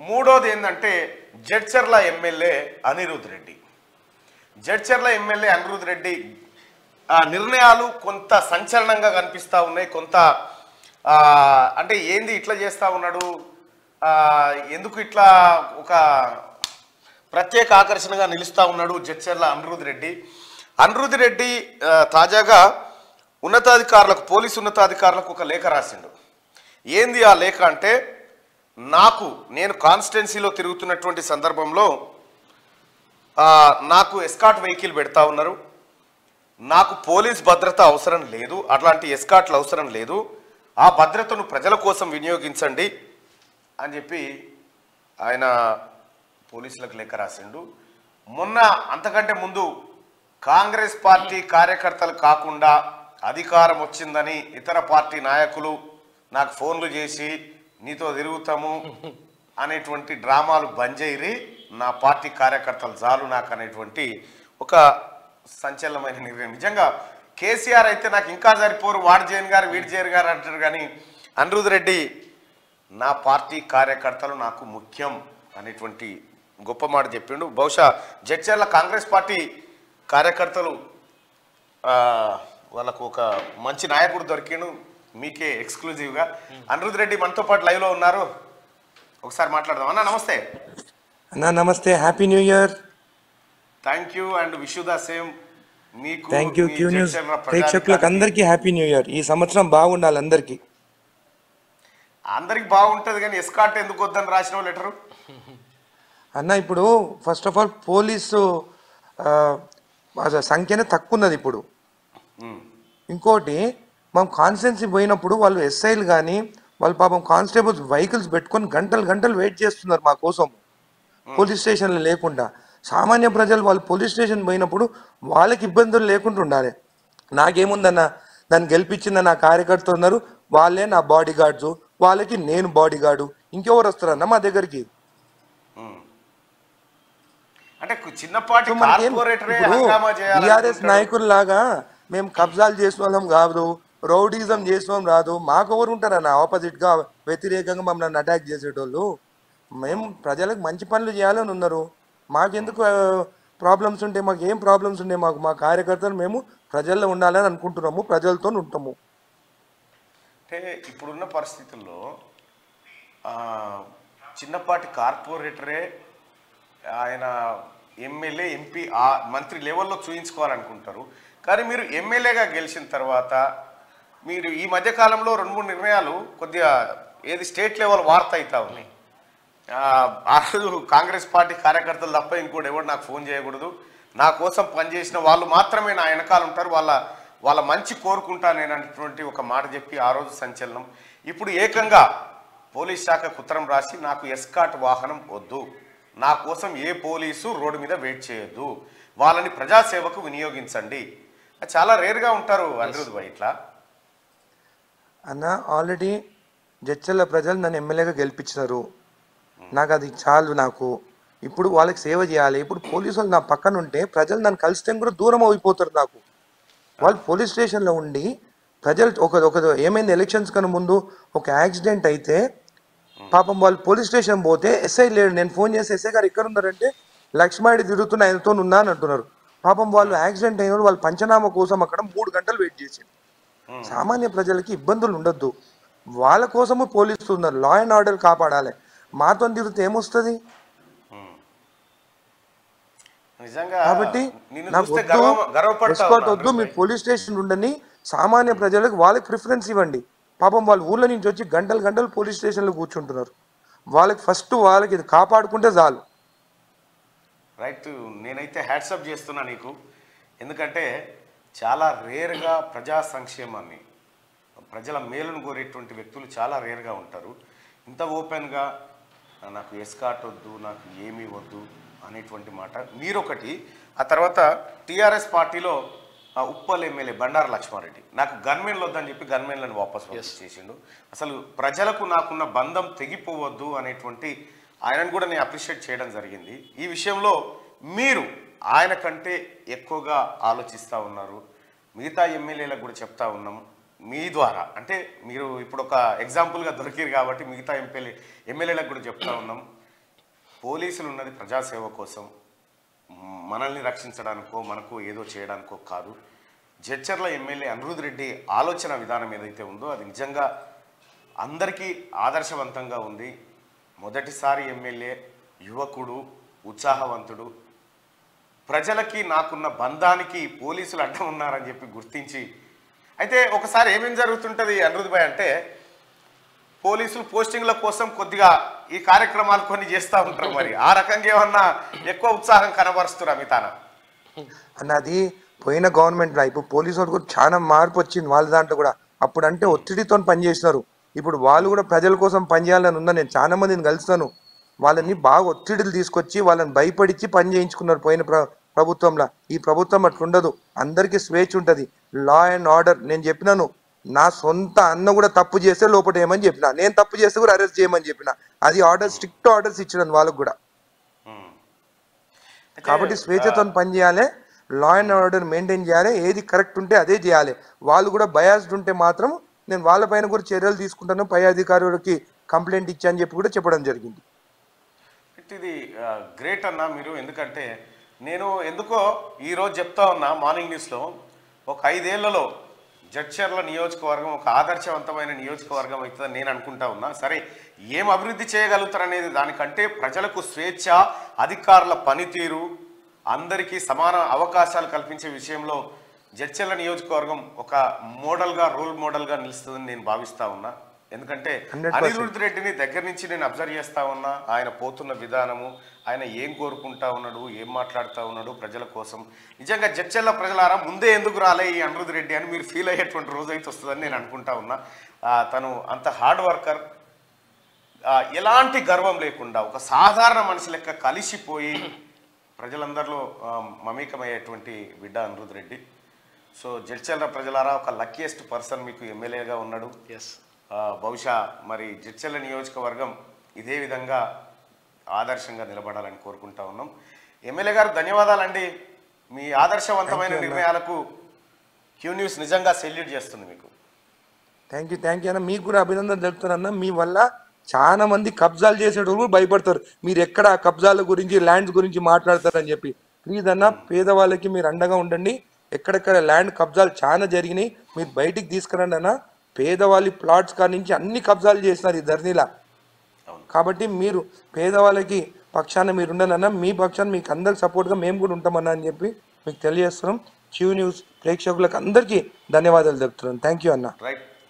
మూడోది ఏంటంటే Jadcherla MLA Anirudh Reddy. Jadcherla MLA Anirudh Reddy నిర్ణయాలు కొంత సంచలనంగా కనిపిస్తూ ఉన్నాయి. కొంత అంటే ఏంది ఇట్లా చేస్తూ ఉన్నాడు, ఎందుకు ఇట్లా ఒక ప్రత్యేక ఆకర్షణగా నిలుస్తూ ఉన్నాడు జడ్చర్ల అనిరుద్ రెడ్డి. అనిరుద్ రెడ్డి తాజాగా ఉన్నతాధికారులకు, పోలీసు ఉన్నతాధికారులకు ఒక లేఖ రాసిండు. ఏంది ఆ లేఖ అంటే, నేను కాన్స్టిట్యున్సీలో తిరుగుతున్నటువంటి సందర్భంలో నాకు ఎస్కాట్ వెహికల్ పెడతా ఉన్నారు, నాకు పోలీస్ భద్రత అవసరం లేదు, అట్లాంటి ఎస్కాట్లు అవసరం లేదు, ఆ భద్రతను ప్రజల కోసం వినియోగించండి అని చెప్పి ఆయన పోలీసులకు లేఖ రాసిండు. మొన్న అంతకంటే ముందు కాంగ్రెస్ పార్టీ కార్యకర్తలు కాకుండా అధికారం వచ్చిందని ఇతర పార్టీ నాయకులు నాకు ఫోన్లు చేసి నీతో తిరుగుతాము అనేటువంటి డ్రామాలు బంద్ చేయరి, నా పార్టీ కార్యకర్తలు చాలు నాకు అనేటువంటి ఒక సంచలనమైన నిర్ణయం. నిజంగా కేసీఆర్ అయితే నాకు ఇంకా సరిపోరు, వాడు జైన్ గారు వీడి జైన్ గారు అంటారు, కానీ అనిరుద్ రెడ్డి నా పార్టీ కార్యకర్తలు నాకు ముఖ్యం అనేటువంటి గొప్ప మాట చెప్పిండు. బహుశా జడ్చర్ల కాంగ్రెస్ పార్టీ కార్యకర్తలు వాళ్ళకు ఒక మంచి నాయకుడు దొరికిండు, మీకే ఎక్స్క్లూజివ్గా. అనిరుద్ రెడ్డి మనతో పాటు లైవ్లో ఉన్నారు, ఒకసారి మాట్లాడదాం. అన్న నమస్తే. అన్న నమస్తే, happy new year. Thank you and wish you the same. మీకు థ్యాంక్ యూ. క్యూ న్యూస్ ప్రేక్షకులకు అందరికీ హ్యాపీ న్యూ ఇయర్. ఈ సంవత్సరం బాగుండాలి అందరికీ బాగుంటుంది, కానీ ఎస్కాట్ ఎందుకు వద్దని రాసిన లెటరు అన్న. ఇప్పుడు ఫస్ట్ ఆఫ్ ఆల్ పోలీసు సంఖ్యనే తక్కువ ఉన్నది ఇప్పుడు. ఇంకోటి, మనం కాన్స్టిట్యున్సీ పోయినప్పుడు వాళ్ళు ఎస్ఐలు కానీ వాళ్ళు పాపం కానిస్టేబుల్స్ వెహికల్స్ పెట్టుకొని గంటలు గంటలు వెయిట్ చేస్తున్నారు మా కోసం, పోలీస్ స్టేషన్లో లేకుండా. సామాన్య ప్రజలు వాళ్ళు పోలీస్ స్టేషన్ పోయినప్పుడు వాళ్ళకి ఇబ్బందులు లేకుండా ఉండాలి. నాకేముందన్న, నన్ను గెలిపించిన నా కార్యకర్తలు ఉన్నారు, వాళ్ళే నా బాడీ గార్డ్స్, వాళ్ళకి నేను బాడీ గార్డు, ఇంకెవరు వస్తారన్న మా దగ్గరికి? టీఆర్ఎస్ నాయకుల్లాగా మేము కబ్జాలు చేసిన వాళ్ళం కాదు, రౌడీజం చేసిన రాదు, మాకెవరు ఉంటారన్న ఆపోజిట్గా వ్యతిరేకంగా మమ్మల్ని అటాక్ చేసేటోళ్ళు? మేము ప్రజలకు మంచి పనులు చేయాలని ఉన్నారు, మాకెందుకు ప్రాబ్లమ్స్ ఉంటే, మాకు ఏం ప్రాబ్లమ్స్ ఉంటే మాకు మా కార్యకర్తలు మేము ప్రజల్లో ఉండాలని అనుకుంటున్నాము, ప్రజలతో ఉంటాము. అంటే ఇప్పుడున్న పరిస్థితుల్లో చిన్నపాటి కార్పొరేటరే ఆయన ఎమ్మెల్యే ఎంపీ మంత్రి లెవెల్లో చూయించుకోవాలనుకుంటారు, కానీ మీరు ఎమ్మెల్యేగా గెలిచిన తర్వాత మీరు ఈ మధ్యకాలంలో 2-3 నిర్ణయాలు కొద్దిగా స్టేట్ లెవెల్ వార్త అవుతా ఉన్నాయి. ఆ రోజు కాంగ్రెస్ పార్టీ కార్యకర్తలు తప్ప ఇంకోటి ఎవరు నాకు ఫోన్ చేయకూడదు, నా కోసం పనిచేసిన వాళ్ళు మాత్రమే నా వెనకాల ఉంటారు, వాళ్ళ మంచి కోరుకుంటానేనటువంటి ఒక మాట చెప్పి ఆ రోజు సంచలనం. ఇప్పుడు ఏకంగా పోలీస్ శాఖకు ఉత్తరం రాసి నాకు ఎస్కాట్ వాహనం వద్దు, నా కోసం ఏ పోలీసు రోడ్డు మీద వెయిట్ చేయొద్దు, వాళ్ళని ప్రజాసేవకు వినియోగించండి. చాలా రేర్గా ఉంటారు అనిరుద్ భాయ్ ఇట్లా. అన్న, ఆల్రెడీ జడ్చర్ల ప్రజలు నన్ను ఎమ్మెల్యేగా గెలిపించినారు, నాకు అది చాలు. నాకు ఇప్పుడు వాళ్ళకి సేవ చేయాలి. ఇప్పుడు పోలీసు వాళ్ళు నా పక్కన ఉంటే ప్రజలు నన్ను కలిస్తే కూడా దూరం అయిపోతారు నాకు. వాళ్ళు పోలీస్ స్టేషన్లో ఉండి ప్రజలు ఒక ఏమైంది, ఎలక్షన్స్ కన్నా ముందు ఒక యాక్సిడెంట్ అయితే పాపం వాళ్ళు పోలీస్ స్టేషన్ పోతే ఎస్ఐ లేడు. నేను ఫోన్ చేసి ఎస్ఐ గారు ఎక్కడ ఉన్నారంటే లక్ష్మాడి తిరుగుతున్న ఆయనతో ఉన్నా అని అంటున్నారు. పాపం వాళ్ళు యాక్సిడెంట్ అయిన వాళ్ళు పంచనామా కోసం అక్కడ 3 గంటలు వెయిట్ చేసి. సామాన్య ప్రజలకి ఇబ్బందులు ఉండొద్దు, వాళ్ళ కోసము పోలీసులు ఉన్నారు, లా అండ్ ఆర్డర్ కాపాడాలి. మాతో తిరిగితే ఏమొస్తుంది? కాబట్టి నాకు వద్దు, మీరు పోలీస్ స్టేషన్ ఉండని సామాన్య ప్రజలకు వాళ్ళకి ప్రిఫరెన్స్ ఇవ్వండి. పాపం వాళ్ళ ఊళ్ళో నుంచి వచ్చి గంటలు గంటలు పోలీస్ స్టేషన్లో కూర్చుంటున్నారు, వాళ్ళకి ఫస్ట్ వాళ్ళకి ఇది కాపాడుకుంటే చాలు. రైట్, నేనైతే హ్యాట్సప్ చేస్తున్నా నీకు, ఎందుకంటే చాలా రేర్గా ప్రజా సంక్షేమాన్ని, ప్రజల మేలును కోరేటువంటి వ్యక్తులు చాలా రేర్గా ఉంటారు. ఇంత ఓపెన్గా నాకు ఎస్కాట్ వద్దు, నాకు ఏమీ వద్దు అనేటువంటి మాట మీరొకటి. ఆ తర్వాత టీఆర్ఎస్ పార్టీలో ఉప్పల్ ఎమ్మెల్యే బండారు లక్ష్మారెడ్డి నాకు గన్మెన్లు వద్దని చెప్పి గన్మెన్లను వాపస్ చేసిండు. అసలు ప్రజలకు నాకున్న బంధం తెగిపోవద్దు అనేటువంటి ఆయనను కూడా నేను అప్రిషియేట్ చేయడం జరిగింది. ఈ విషయంలో మీరు ఆయన కంటే ఎక్కువగా ఆలోచిస్తూ ఉన్నారు. మిగతా ఎమ్మెల్యేలకు కూడా చెప్తా ఉన్నాం మీ ద్వారా, అంటే మీరు ఇప్పుడు ఒక ఎగ్జాంపుల్గా దొరికారు కాబట్టి మిగతా ఎమ్మెల్యేలకు కూడా చెప్తా ఉన్నాం, పోలీసులు ఉన్నది ప్రజాసేవ కోసం, మనల్ని రక్షించడానికో మనకు ఏదో చేయడానికో కాదు. జడ్చర్ల ఎమ్మెల్యే అనిరుద్ రెడ్డి ఆలోచన విధానం ఏదైతే ఉందో అది నిజంగా అందరికీ ఆదర్శవంతంగా ఉంది. మొదటిసారి ఎమ్మెల్యే, యువకుడు, ఉత్సాహవంతుడు, ప్రజలకి నాకున్న బంధానికి పోలీసులు అడ్డం ఉన్నారని చెప్పి గుర్తించి. అయితే ఒకసారి ఏమేం జరుగుతుంటుంది అనిరుద్ భాయ్ అంటే, పోలీసులు పోస్టింగ్ల కోసం కొద్దిగా ఈ కార్యక్రమాలు కొన్ని చేస్తూ ఉంటారు. మరి ఆ రకంగా ఏమన్నా ఎక్కువ ఉత్సాహం కనబరుస్తురా మితాన? అన్నది పోయిన గవర్నమెంట్లో ఇప్పుడు పోలీసు వాళ్ళు కూడా చాలా మార్పు వచ్చింది వాళ్ళ దాంట్లో కూడా. అప్పుడు అంటే ఒత్తిడితో పనిచేసినారు, ఇప్పుడు వాళ్ళు కూడా ప్రజల కోసం పనిచేయాలని ఉన్నా. నేను చాలా మందిని కలుస్తాను, వాళ్ళని బాగా ఒత్తిడిలు తీసుకొచ్చి వాళ్ళని భయపడిచ్చి పని చేయించుకున్నారు పోయిన ప్రభుత్వంలో. ఈ ప్రభుత్వం అట్లుండదు, అందరికీ స్వేచ్ఛ ఉంటుంది, లా అండ్ ఆర్డర్. నేను చెప్పినాను, నా సొంత అన్న కూడా తప్పు చేస్తే లోపల ఏమని చెప్పిన, నేను తప్పు చేస్తే కూడా అరెస్ట్ చేయమని చెప్పిన. అది ఆర్డర్, స్ట్రిక్ట్ ఆర్డర్స్ ఇచ్చినాను వాళ్ళకు కూడా. కాబట్టి స్వేచ్ఛతో పని చేయాలి, లా అండ్ ఆర్డర్ మెయింటైన్ చేయాలి, ఏది కరెక్ట్ ఉంటే అదే చేయాలి. వాళ్ళు కూడా బయాస్డ్ ఉంటే మాత్రం నేను వాళ్ళపైన కూడా చర్యలు తీసుకుంటాను, పై అధికారులకి కంప్లైంట్ ఇచ్చా అని చెప్పి కూడా చెప్పడం జరిగింది. ఇది గ్రేట్ అన్న మీరు. ఎందుకంటే నేను ఎందుకో ఈరోజు చెప్తా ఉన్నా మార్నింగ్ న్యూస్లో, ఒక 5 ఏళ్లలో జడ్చర్ల నియోజకవర్గం ఒక ఆదర్శవంతమైన నియోజకవర్గం అవుతుందని నేను అనుకుంటా ఉన్నా. సరే, ఏం అభివృద్ధి చేయగలుగుతారు అనేది దానికంటే ప్రజలకు స్వేచ్ఛ, అధికారుల పనితీరు, అందరికీ సమాన అవకాశాలు కల్పించే విషయంలో జడ్చర్ల నియోజకవర్గం ఒక మోడల్గా, రోల్ మోడల్గా నిలుస్తుందని నేను భావిస్తా ఉన్నా. ఎందుకంటే అనిరుద్ రెడ్డిని దగ్గర నుంచి నేను అబ్జర్వ్ చేస్తా ఉన్నా. ఆయన పోతున్న విధానము, ఆయన ఏం కోరుకుంటా ఉన్నాడు, ఏం మాట్లాడుతూ ఉన్నాడు ప్రజల కోసం. నిజంగా జడ్చర్ల ప్రజలారా ముందే ఎందుకు రాలే ఈ అనిరుద్ రెడ్డి అని మీరు ఫీల్ అయ్యేటువంటి రోజు అయితే వస్తుందని నేను అనుకుంటా ఉన్నా. తను అంత హార్డ్ వర్కర్, ఎలాంటి గర్వం లేకుండా ఒక సాధారణ మనిషి లెక్క కలిసిపోయి ప్రజలందరిలో మమేకమయ్యేటువంటి బిడ్డ అనిరుద్ రెడ్డి. సో జడ్చర్ల ప్రజలారా, ఒక లక్కీయెస్ట్ పర్సన్ మీకు ఎమ్మెల్యేగా ఉన్నాడు. బహుశా మరి జడ్చర్ల నియోజకవర్గం ఇదే విధంగా ఆదర్శంగా నిలబడాలని కోరుకుంటా ఉన్నాం. ఎమ్మెల్యే గారు ధన్యవాదాలండి. మీ ఆదర్శవంతమైన నిర్ణయాలకు క్యూ న్యూస్ నిజంగా సెల్యూట్ చేస్తుంది మీకు. థ్యాంక్ యూ అన్న, మీకు కూడా అభినందన తెలుపుతానన్న. మీ వల్ల చాలా మంది కబ్జాలు చేసేటప్పుడు భయపడతారు, మీరు ఎక్కడ కబ్జాల గురించి, ల్యాండ్స్ గురించి మాట్లాడతారని చెప్పి. ప్లీజ్ అన్న, పేదవాళ్ళకి మీరు అండగా ఉండండి. ఎక్కడెక్కడ ల్యాండ్ కబ్జాలు చాలా జరిగినాయి, మీరు బయటికి తీసుకురండి అన్న. పేదవాళ్ళ ప్లాట్స్ కాడి నుంచి అన్ని కబ్జాలు చేసినారు ఈ ధరణిలా. కాబట్టి మీరు పేదవాళ్ళకి పక్షాన మీరు ఉండాలన్నా, మీ పక్షాన్ని మీకు అందరికి సపోర్ట్గా మేము కూడా ఉంటామన్నా అని చెప్పి మీకు తెలియజేస్తున్నాం. క్యూ న్యూస్ ప్రేక్షకులకు అందరికీ ధన్యవాదాలు తెలుపుతున్నాను. థ్యాంక్ యూ అన్న.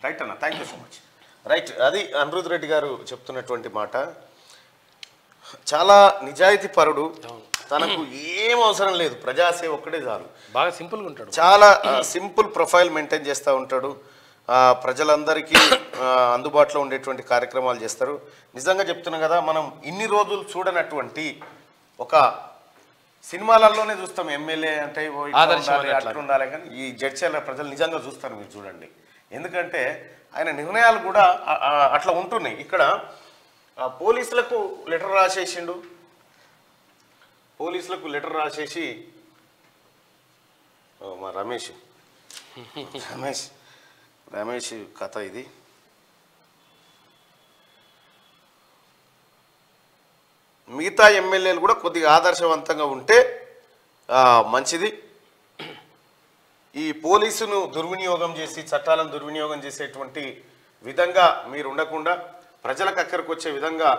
రైట్ అన్న, thank you so much. Right, అది అనిరుద్ రెడ్డి గారు చెప్తున్నటువంటి మాట. చాలా నిజాయితీ పరుడు, తనకు ఏం అవసరం లేదు, ప్రజాసేవ ఒక్కటే చాలు. బాగా సింపుల్గా ఉంటాడు, చాలా సింపుల్ ప్రొఫైల్ మెయింటైన్ చేస్తూ ఉంటాడు. ప్రజలందరికీ అందుబాటులో ఉండేటువంటి కార్యక్రమాలు చేస్తారు. నిజంగా చెప్తున్నాం కదా, మనం ఇన్ని రోజులు చూడనటువంటి ఒక సినిమాలలోనే చూస్తాం ఎమ్మెల్యే అంటే అట్లా ఉండాలి, కానీ ఈ జడ్చర్ల ప్రజలు నిజంగా చూస్తారు. మీరు చూడండి, ఎందుకంటే ఆయన నిర్ణయాలు కూడా అట్లా ఉంటున్నాయి. ఇక్కడ పోలీసులకు లెటర్ రాసేసి మా రమేష్ కథ ఇది. మిగతా ఎమ్మెల్యేలు కూడా కొద్దిగా ఆదర్శవంతంగా ఉంటే మంచిది. ఈ పోలీసును దుర్వినియోగం చేసి, చట్టాలను దుర్వినియోగం చేసేటువంటి విధంగా మీరు ఉండకుండా ప్రజలకు అక్కడికి వచ్చే విధంగా.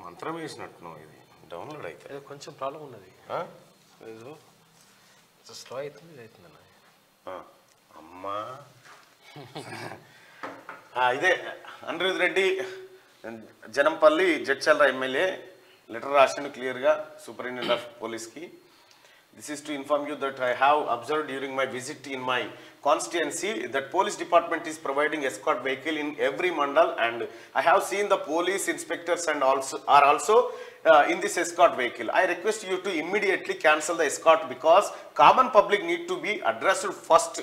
మంత్రం వేసినట్టు ఇది డౌన్లోడ్ అయితే కొంచెం ప్రాబ్లం ఉన్నది, ఏదో స్లో అవుతుంది అమ్మా. ఇదే అనిరుద్ రెడ్డి జనంపల్లి జడ్చర్ల ఎమ్మెల్యే లెటర్ రాసిండు క్లియర్గా సూపరింటెండెంట్ ఆఫ్ పోలీస్కి. This is to inform you that I have observed during my visit in my constituency that police department is providing escort vehicle in every mandal, and I have seen the police inspectors and are also in this escort vehicle. I request you to immediately cancel the escort because common public need to be addressed first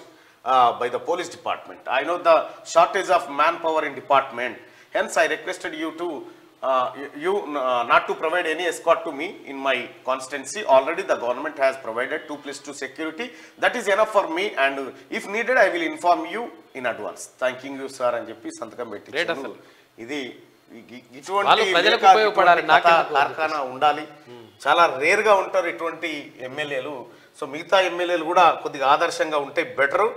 by the police department. I know the shortage of manpower in department. Hence, I requested you to you not to provide any escort to me in my constituency. Already the government has provided 2+2 security. That is enough for me, and if needed I will inform you in advance. Thanking you sir అని చెప్పి సంతకం పెట్టించారు. ఇది ఇటువంటి ప్రజలకు ఉపయోగపడాలి, కార్ఖానా ఉండాలి. చాలా రేర్ గా ఉంటారు ఇటువంటి ఎమ్మెల్యేలు. సో మిగతా ఎమ్మెల్యేలు కూడా కొద్దిగా ఆదర్శంగా ఉంటే బెటరు.